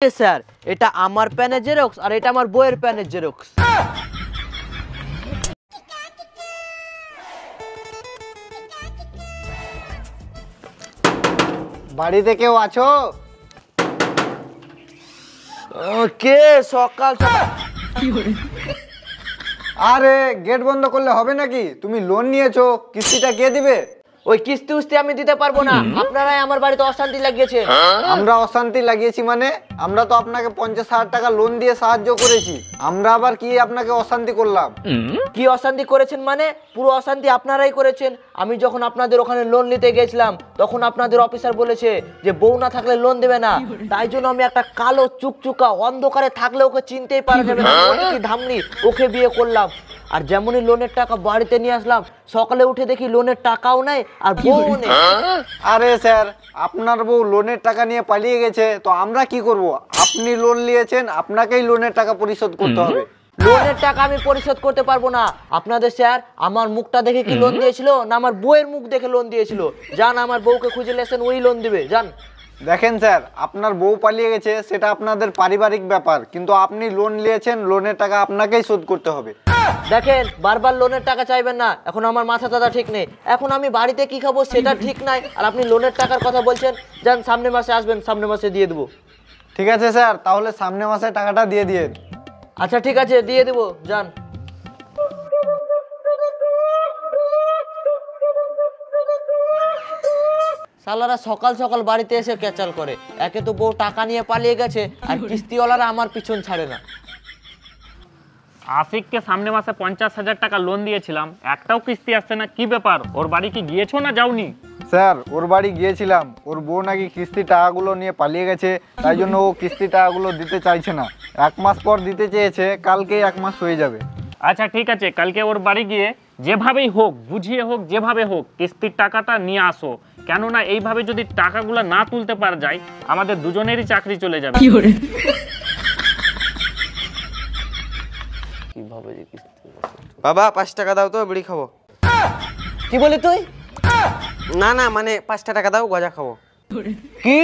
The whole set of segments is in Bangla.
স্যার এটা আমার প্যানের জেরক্স আর এটা আমার বইয়ের প্যানের জেরক্স। বাড়িতে কেউ আছো? কে সকাল সকাল? আরে গেট বন্ধ করলে হবে নাকি? তুমি লোন নিয়েছো, কিস্তিটা কে দিবে? ওই কিস্তি উস্তি আমি দিতে পারবো না, আপনারাই আমার বাড়িতে অশান্তি লাগিয়েছে। আমরা অশান্তি লাগিয়েছি মানে? আমরা তো আপনাকে 50,000 টাকা লোন দিয়ে সাহায্য করেছি, আমরা আবার কি আপনাকে অশান্তি করলাম? কি অশান্তি করেছেন মানে? পুরো অশান্তি আপনারাই করেছেন। আমি যখন আপনাদের ওখানে লোন নিতে গেছিলাম তখন আপনাদের অফিসার বলেছে যে বউ না থাকলে লোন দেবে না। তাই জন্য আমি একটা কালো চুকচুকা অন্ধকারে থাকলে ওকে চিনতেই পারা যাবে না কি ধামনি, ওকে বিয়ে করলাম। আর যেমনই লোনের টাকা বাড়িতে নিয়ে আসলাম, সকালে উঠে দেখি লোনের টাকাও নাই আর বউ নেই। আরে স্যার, আপনার বউ লোনের টাকা নিয়ে পালিয়ে গেছে, তো আমরা কি করব? আপনি লোন নিয়েছেন, আপনাকেই লোনের টাকা পরিশোধ করতে হবে। লোনের টাকা আমি পরিশোধ করতে পারবো না। আপনাদের স্যার আমার মুখটা দেখে কি লোন দিয়েছিল না আমার বউয়ের মুখ দেখে লোন দিয়েছিল? যান আমার বউকে খুঁজে লেছেন, ওই লোন দিবে, যান। দেখেন স্যার, আপনার বউ পালিয়ে গেছে সেটা আপনাদের পারিবারিক ব্যাপার, কিন্তু আপনি লোন নিয়েছেন, লোনের টাকা আপনাকেই শোধ করতে হবে। দেখেন বারবার লোনের টাকা চাইবেন না, এখন আমার মাথা টাথা ঠিক নেই, এখন আমি বাড়িতে কি খাবো সেটা ঠিক নাই, আর আপনি লোনের টাকার কথা বলছেন। যান সামনের মাসে আসবেন, সামনের মাসে দিয়ে দেবো। ঠিক আছে স্যার, তাহলে সামনের মাসে টাকাটা দিয়ে দিন। আচ্ছা ঠিক আছে, দিয়ে দেবো, যান। শালারা সকাল সকাল বাড়িতে এসে ক্যাচাল করে। একে তো বউ টাকা নিয়ে পালিয়ে গেছে, আর কিস্তিওয়ালারা আমার পিছন ছাড়ে না। আশিককে সামনে মাসে 50,000 টাকা লোন দিয়েছিলাম, একটাও কিস্তি আসছে না, কি ব্যাপার? ওর বাড়ি কি গিয়েছো না যাওনি? স্যার ওর বাড়ি গিয়েছিলাম, ওর বউ নাকি কিস্তি টাকাগুলো নিয়ে পালিয়ে গেছে, তাই জন্য ও কিস্তি টাকাগুলো দিতে চাইছে না। 1 মাস পর দিতে চেয়েছে, কালকেই 1 মাস হয়ে যাবে। আচ্ছা ঠিক আছে, কালকে ওর বাড়ি গিয়ে যেভাবেই হোক, বুঝিয়ে হোক, যেভাবে হোক কিস্তির টাকাটা নিয়ে আসো। কেননা এইভাবে যদি টাকাগুলো না তুলতে পারা যায়, আমাদের দুজনেরই চাকরি চলে যাবে। বাবা 5 টাকা দাও তো, বিড়ি খাবো। কি বলি তুই? না না, মানে 5টা টাকা দাও, গজা খাবো। কি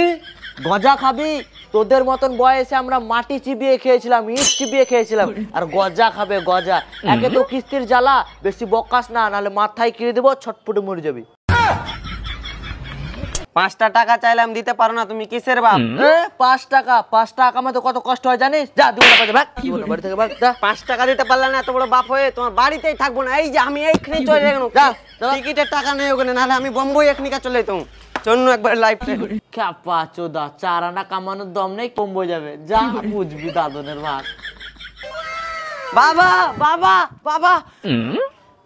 গজা খাবি? তোদের মতন বয়সে আমরা মাটি চিবিয়ে খেয়েছিলাম, ইট চিবিয়ে খেয়েছিলাম, আর গজা খাবে গজা? একে তো কিস্তির জ্বালা, বেশি বকাস না, নাহলে মাথায় কিনে দেবো, ছটফটে মরে যাবি। 5টা টাকা চাইলাম, দিতে পারো না, তুমি কিসের বাপ? 5 টাকা? 5 টাকা কামাতে কত কষ্ট হয় জানিস? যা দিব না, ভাগ বাড়ি থেকে, ভাগ যা। 5 টাকা দিতে পারলে না, এত বড় বাপ হয়ে তোমার বাড়িতেই থাকবো না। এই যে আমি এইখানে চলে গেলাম, টিকিটের টাকা নেই ওখানে, নাহলে আমি বোম্বাই এখনিকা চলে যেতাম। চন্ন একবার লাইফ খ্যাপা চোদা, 4 আনা কামানোর দম নেই, কমবো যাবে, যা বুঝবি দাদনের ভাগ। বাবা বাবা বাবা,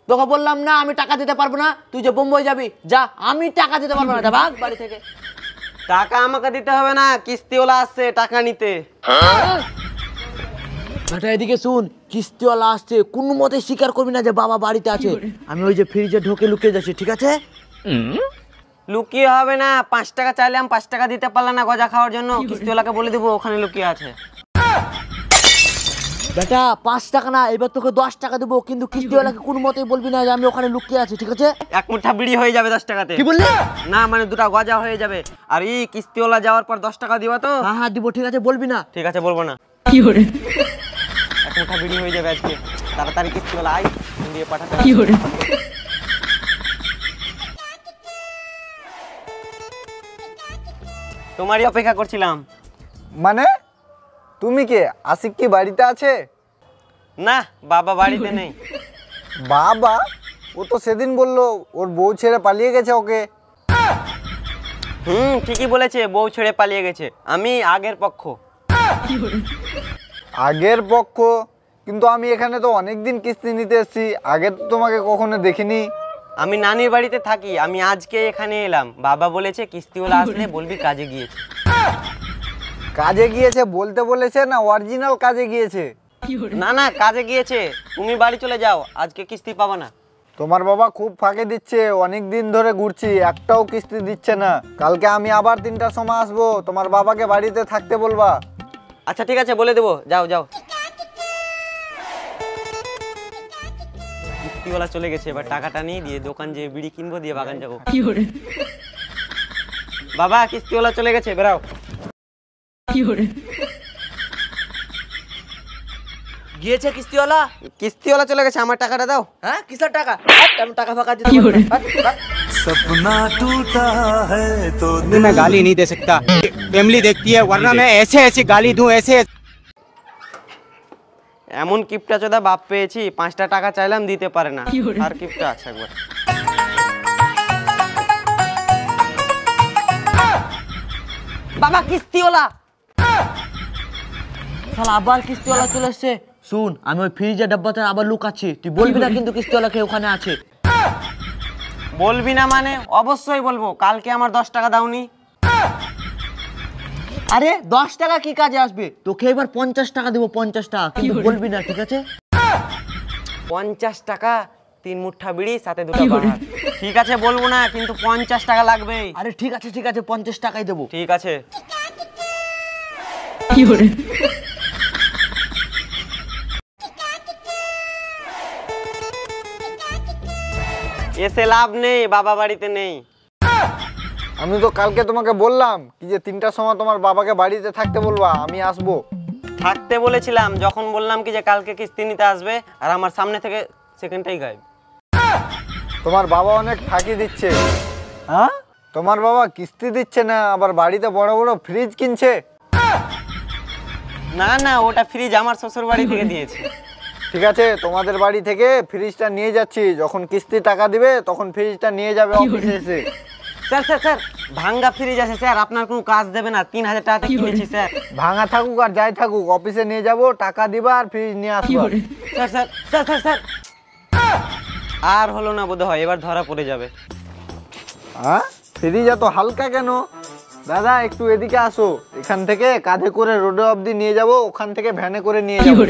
তোকে বললাম না আমি টাকা দিতে পারবো না, তুই যে বোম্বাই যাবি, যা, আমি টাকা দিতে পারবো না, যা ভাগ বাড়ি থেকে। টাকা আমাকে দিতে হবে না, কিস্তিওয়ালা আসছে টাকা নিতে। বেটা এদিকে শুন, কিস্তিওয়ালা আসছে, কোনো মতে স্বীকার করবি না যে বাবা বাড়িতে আছে। আমি ওই যে ফ্রিজে ঢোকে লুকিয়ে যাচ্ছি, ঠিক আছে? লুকিয়ে হবে না, 5 টাকা চাইলাম, 5 টাকা দিতে পারলে না গজা খাওয়ার জন্য, কিস্তিওয়ালাকে বলে দেবো ওখানে লুকিয়ে আছে। বেটা 5 টাকা না, এবার তোকে 10 টাকা দেবো, কিন্তু কিস্তিওয়ালাকে কোনো মতেই বলবি না যে আমি ওখানে লুকিয়ে আছি, ঠিক আছে? এক মুঠা বিড়ি হয়ে যাবে 10 টাকাতে। কি বললি? না মানে 2টা গজা হয়ে যাবে। আর এই কিস্তিওয়ালা যাওয়ার পর 10 টাকা দিবা তো? হ্যাঁ হ্যাঁ দিব, ঠিক আছে, বলবি না। ঠিক আছে, বলবো না। এক মুঠা বিড়ি হয়ে যাবে আজকে, তাড়াতাড়ি কিস্তিওয়ালা আই দিয়ে পাঠাতে। তোমারই অপেক্ষা করছিলাম। মানে তুমি কে? আশিক কি বাড়িতে আছে? না, বাবা বাড়িতে নেই। বাবা? ও তো সেদিন বললো ওর বউ ছেড়ে পালিয়ে গেছে ওকে। ঠিকই বলেছে, বউ ছেড়ে পালিয়ে গেছে। আমি আগের পক্ষ। আগের পক্ষ? কিন্তু আমি এখানে তো অনেকদিন কিস্তি নিতে এসেছি, আগে তো তোমাকে কখনো দেখিনি। আমি নানির বাড়িতে থাকি, আমি আজকে এখানে এলাম। বাবা বলেছে কিস্তিওয়ালা আসলে বলবি কাজে গিয়েছে। কাজে গিয়েছে বলতে বলেছে না অরিজিনাল কাজে গিয়েছে? না না, কাজে গিয়েছে। তুমি বাড়ি চলে যাও, আজকে কিস্তি পাবা না। তোমার বাবা খুব ফাঁকে দিচ্ছে, অনেক দিন ধরে ঘুরছি, একটাও কিস্তি দিচ্ছে না। কালকে আমি আবার 3টার সময় আসবো, তোমার বাবাকে বাড়িতে থাকতে বলবা। আচ্ছা ঠিক আছে, বলে দেবো, যাও যাও। কিস্তিওয়ালা চলে গেছে, এবার টাকাটা নিয়ে দিয়ে দোকান যে বিড়ি কিনবো, দিয়ে বাগান যাবো। বাবা কিস্তিওয়ালা চলে গেছে, বেরাও। গিয়েছে কিস্তিওয়ালা? কিস্তিওয়ালা চলে গেছে, আমার টাকাটা দাও। হ্যাঁ কিসের টাকা? হাট, আমি টাকা ফাঁকা দিতে পারবো না। হাট, হাট। मैं गाली नहीं दे सकता, फैमिली देखती है, वरना मैं ऐसे ऐसे गाली दूं ऐसे। এমন কিপটা চোদা বাপ পেয়েছি, 5টা টাকা চাইলাম দিতে পারে না। আর কিপটা আছে একবার। বাবা কিস্তিওয়ালা। শালা আবার কিস্তিওয়ালা চলে এসছে। শুন, আমি ওই ফ্রিজের ডাব্বাতে আবার লুকাচ্ছি, তুই বলবি না কিন্তু কিস্তিওয়ালা কে ওখানে আছে। বলবি না মানে? অবশ্যই বলবো। কালকে আমার 10 টাকা দাওনি। আরে 10 টাকা কি কাজে আসবে? তোকে এবার 50 টাকা দেবো, 50 টাকা, কিন্তু বলবি না, ঠিক আছে? 50 টাকা, 3 মুঠা বিড়ি সাথে 2টা বাহার। ঠিক আছে বলবো না, কিন্তু 50 টাকা লাগবে। আরে ঠিক আছে ঠিক আছে, 50 টাকাই দেবো। ঠিক আছে। এসে লাভ নেই, বাবা বাড়িতে নেই। আমি তো কালকে তোমাকে বললাম কি যে 3টার সময় তোমার বাবাকে বাড়িতে থাকতে বলবা, আমি আসবো। থাকতে বলেছিলাম, যখন বললাম কি যে কালকে কিস্তি নিতে আসবে, আর আমার সামনে থেকে সেকেন্ডটাই গায়েব। তোমার বাবা অনেক ফাঁকি দিচ্ছে। হ্যাঁ? তোমার বাবা কিস্তি দিচ্ছে না, আবার বাড়িতে বড় বড় ফ্রিজ কিনছে। না না, ওটা ফ্রিজ আমার শ্বশুর বাড়ি থেকে দিয়েছে। ঠিক আছে, তোমাদের বাড়ি থেকে ফ্রিজটা নিয়ে যাচ্ছি, যখন কিস্তি টাকা দিবে তখন ফ্রিজটা নিয়ে যাবে অফিসে এসে। স্যার স্যার স্যার, ভাঙ্গা ফ্রিজ আছে স্যার, আপনার কোনো কাজ দেবে না। 3000 টাকাতে কিনেছি স্যার। ভাঙা থাকুক আর যাই থাকুক, অফিসে নিয়ে যাব, টাকা দিবা আর ফ্রিজ নিয়ে আসবা। Sir sir sir sir sir, আর হলো না বোধ হয়, এবার ধরা পড়ে যাবে। হ্যাঁ, ফ্রিজ এত হালকা কেন? দাদা একটু এদিকে আসো, এখান থেকে কাঁধে করে রোডে অবধি নিয়ে যাব, ওখান থেকে ভ্যানে করে নিয়ে যাবো।